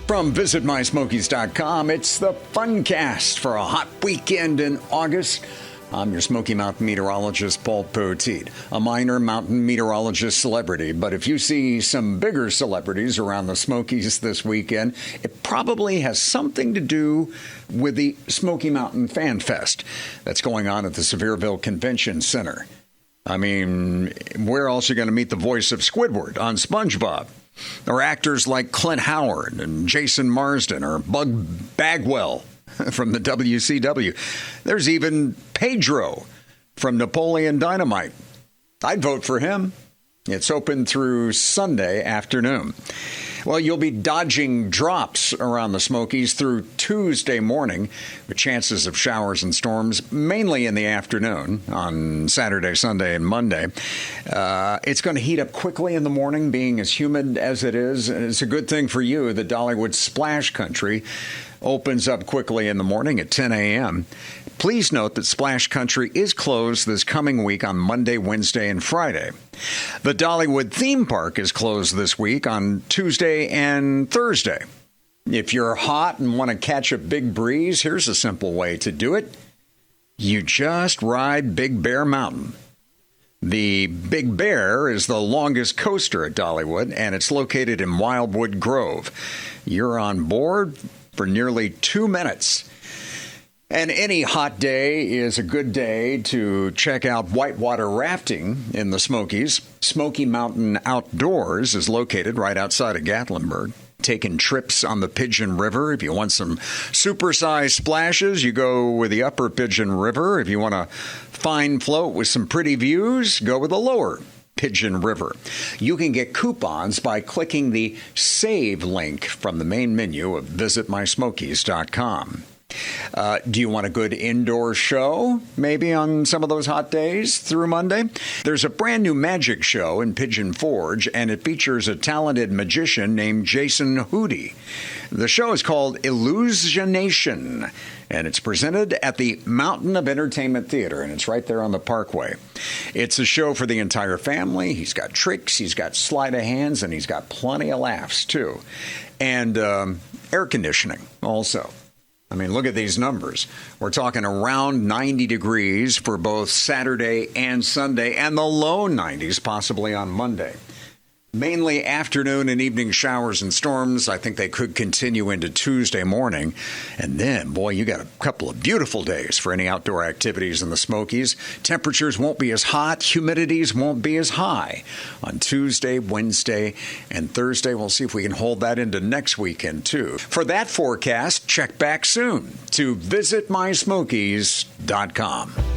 From visitmysmokies.com, it's the Funcast for a hot weekend in August. I'm your Smoky Mountain meteorologist, Paul Poteet, a minor mountain meteorologist celebrity. But if you see some bigger celebrities around the Smokies this weekend, it probably has something to do with the Smoky Mountain Fan Fest that's going on at the Sevierville Convention Center. I mean, where else are you going to meet the voice of Squidward on SpongeBob? Or actors like Clint Howard and Jason Marsden or Bug Bagwell from the WCW. There's even Pedro from Napoleon Dynamite. I'd vote for him. It's open through Sunday afternoon. Well, you'll be dodging drops around the Smokies through Tuesday morning, with chances of showers and storms mainly in the afternoon on Saturday, Sunday, and Monday. It's going to heat up quickly in the morning, being as humid as it is. And it's a good thing for you that Dollywood Splash Country opens up quickly in the morning at 10 a.m. Please note that Splash Country is closed this coming week on Monday, Wednesday, and Friday. The Dollywood Theme Park is closed this week on Tuesday and Thursday. If you're hot and want to catch a big breeze, here's a simple way to do it. You just ride Big Bear Mountain. The Big Bear is the longest coaster at Dollywood, and it's located in Wildwood Grove. You're on board for nearly 2 minutes. And any hot day is a good day to check out whitewater rafting in the Smokies. Smoky Mountain Outdoors is located right outside of Gatlinburg. Taking trips on the Pigeon River. If you want some supersized splashes, you go with the upper Pigeon River. If you want a fine float with some pretty views, go with the lower Pigeon River. You can get coupons by clicking the Save link from the main menu of visitmysmokies.com. Do you want a good indoor show, maybe on some of those hot days through Monday? There's a brand new magic show in Pigeon Forge, and it features a talented magician named Jason Hootie. The show is called Illusionation, and it's presented at the Mountain of Entertainment Theater, and it's right there on the Parkway. It's a show for the entire family. He's got tricks, he's got sleight of hands, and he's got plenty of laughs, too. And air conditioning also. I mean, look at these numbers. We're talking around 90 degrees for both Saturday and Sunday, and the low 90s possibly on Monday. Mainly afternoon and evening showers and storms. I think they could continue into Tuesday morning. And then, boy, you got a couple of beautiful days for any outdoor activities in the Smokies. Temperatures won't be as hot. Humidities won't be as high on Tuesday, Wednesday, and Thursday. We'll see if we can hold that into next weekend, too. For that forecast, check back soon to visitmysmokies.com.